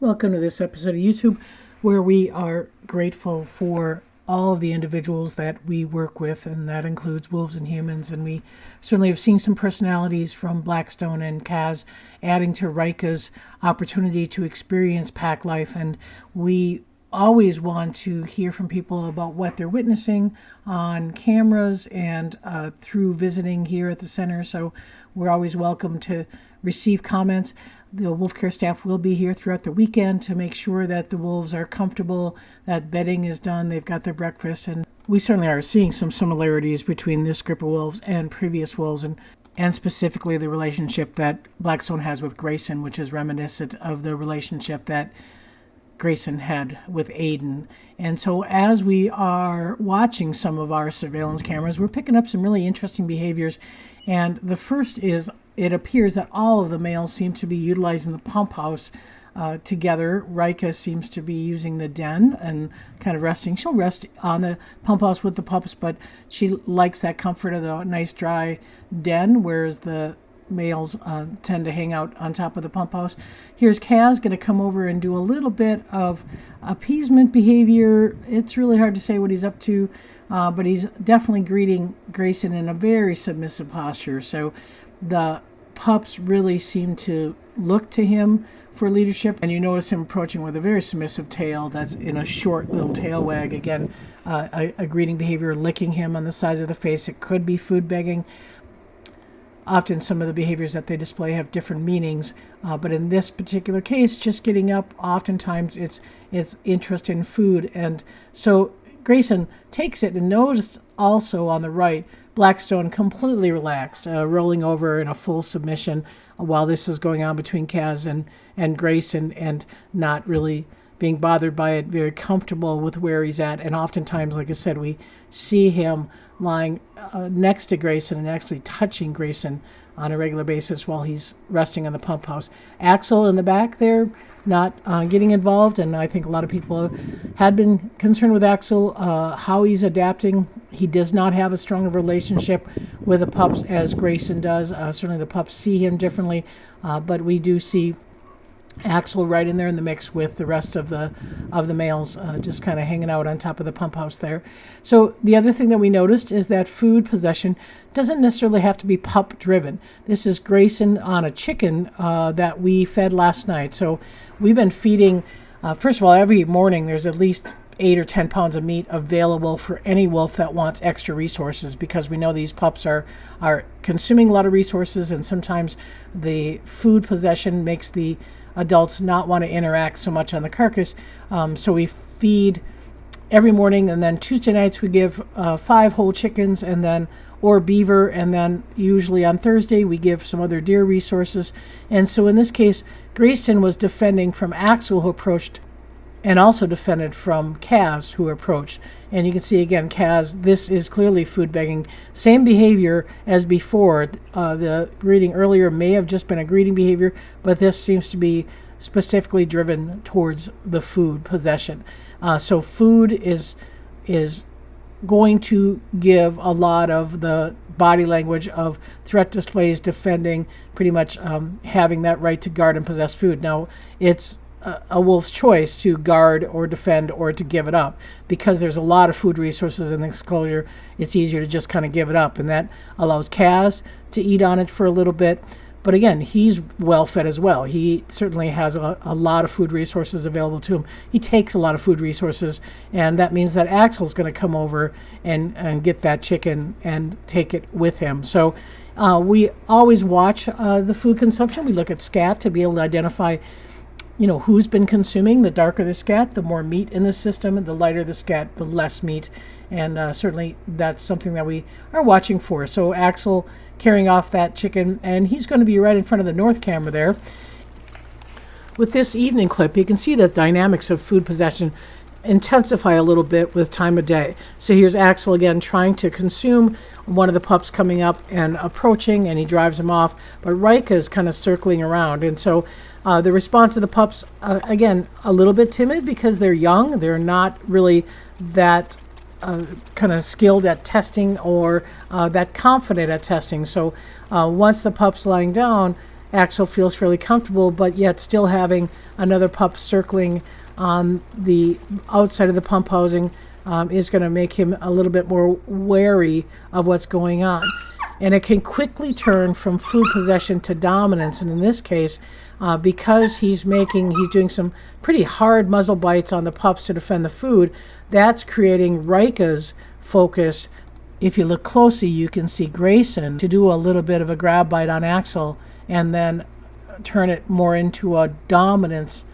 Welcome to this episode of YouTube, where we are grateful for all of the individuals that we work with, and that includes wolves and humans. And we certainly have seen some personalities from Blackstone and Kaz adding to Rika's opportunity to experience pack life. And we always want to hear from people about what they're witnessing on cameras and through visiting here at the center. So we're always welcome to receive comments. The wolf care staff will be here throughout the weekend to make sure that the wolves are comfortable, that bedding is done, they've got their breakfast. And we certainly are seeing some similarities between this group of wolves and previous wolves, and specifically the relationship that Blackstone has with Grayson, which is reminiscent of the relationship that Grayson had with Aiden. And so as we are watching some of our surveillance cameras, we're picking up some really interesting behaviors. And the first is, it appears that all of the males seem to be utilizing the pump house together. Rika seems to be using the den and kind of resting. She'll rest on the pump house with the pups, but she likes that comfort of the nice dry den, whereas the males tend to hang out on top of the pump house. Here's Kaz going to come over and do a little bit of appeasement behavior. It's really hard to say what he's up to, but he's definitely greeting Grayson in a very submissive posture. So the pups really seem to look to him for leadership, and you notice him approaching with a very submissive tail that's in a short little tail wag. Again, a greeting behavior, licking him on the sides of the face. It could be food begging. Often some of the behaviors that they display have different meanings, but in this particular case, just getting up, oftentimes it's interest in food. And so Grayson takes it, and notice also on the right, Blackstone completely relaxed, rolling over in a full submission while this is going on between Kaz and Grayson, and not really being bothered by it, very comfortable with where he's at. And oftentimes, like I said, we see him lying next to Grayson and actually touching Grayson on a regular basis while he's resting on the pump house. Axel in the back there, not getting involved, and I think a lot of people had been concerned with Axel, how he's adapting. He does not have a strong relationship with the pups as Grayson does. Certainly the pups see him differently, but we do see Axel right in there in the mix with the rest of the males, just kind of hanging out on top of the pump house there. So the other thing that we noticed is that food possession doesn't necessarily have to be pup driven. This is Grayson on a chicken that we fed last night. So we've been feeding, first of all, every morning there's at least 8 or 10 pounds of meat available for any wolf that wants extra resources, because we know these pups are consuming a lot of resources, and sometimes the food possession makes the adults not want to interact so much on the carcass. So we feed every morning, and then Tuesday nights we give 5 whole chickens or beaver, and then usually on Thursday we give some other deer resources. And so in this case, Grayson was defending from Axel, who approached, and also defended from Kaz, who approached. And you can see again, Kaz, this is clearly food begging. Same behavior as before. The greeting earlier may have just been a greeting behavior, but this seems to be specifically driven towards the food possession. So food is going to give a lot of the body language of threat displays, defending, pretty much having that right to guard and possess food. Now, it's a wolf's choice to guard or defend or to give it up, because there's a lot of food resources in the enclosure. It's easier to just kind of give it up, and that allows Kaz to eat on it for a little bit. But again, he's well fed as well. He certainly has a lot of food resources available to him. He takes a lot of food resources, and that means that Axel's going to come over and get that chicken and take it with him. So we always watch the food consumption. We look at scat to be able to identify who's been consuming. The darker the scat, the more meat in the system, and the lighter the scat, the less meat. And certainly that's something that we are watching for. So Axel carrying off that chicken, and he's going to be right in front of the north camera there. With this evening clip, you can see the dynamics of food possession intensify a little bit with time of day. So here's Axel again trying to consume one of the pups coming up and approaching, and he drives him off. But Rika is kind of circling around, and so the response of the pups, again, a little bit timid because they're young. They're not really that kind of skilled at testing or that confident at testing. So once the pup's lying down, Axel feels fairly comfortable, but yet still having another pup circling on the outside of the pump housing is going to make him a little bit more wary of what's going on. And it can quickly turn from food possession to dominance. And in this case, because he's doing some pretty hard muzzle bites on the pups to defend the food, that's creating Rika's focus. If you look closely, you can see Grayson to do a little bit of a grab bite on Axel and then turn it more into a dominance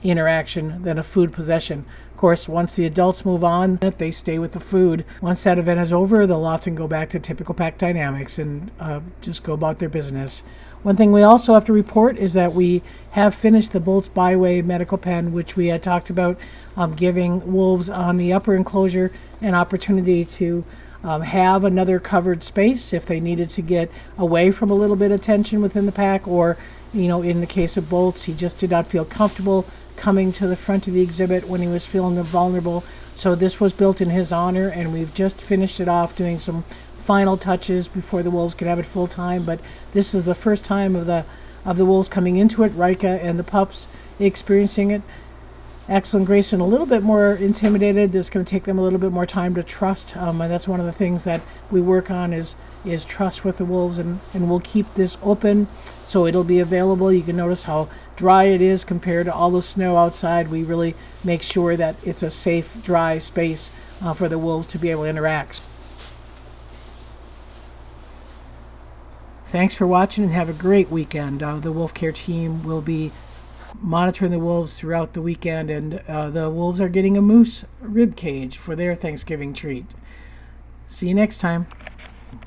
interaction than a food possession. Of course, once the adults move on, they stay with the food. Once that event is over, they'll often go back to typical pack dynamics and just go about their business. One thing we also have to report is that we have finished the Bolts Byway medical pen, which we had talked about, giving wolves on the upper enclosure an opportunity to have another covered space if they needed to get away from a little bit of tension within the pack, or in the case of Bolts, he just did not feel comfortable coming to the front of the exhibit when he was feeling vulnerable. So this was built in his honor, and we've just finished it off doing some final touches before the wolves could have it full time. But this is the first time of the wolves coming into it, Rika and the pups experiencing it. Axel and Grayson a little bit more intimidated. It's going to take them a little bit more time to trust, and that's one of the things that we work on is trust with the wolves, and we'll keep this open so it'll be available. You can notice how dry it is compared to all the snow outside. We really make sure that it's a safe, dry space for the wolves to be able to interact. Thanks for watching and have a great weekend. The Wolf Care team will be monitoring the wolves throughout the weekend, and the wolves are getting a moose rib cage for their Thanksgiving treat. See you next time.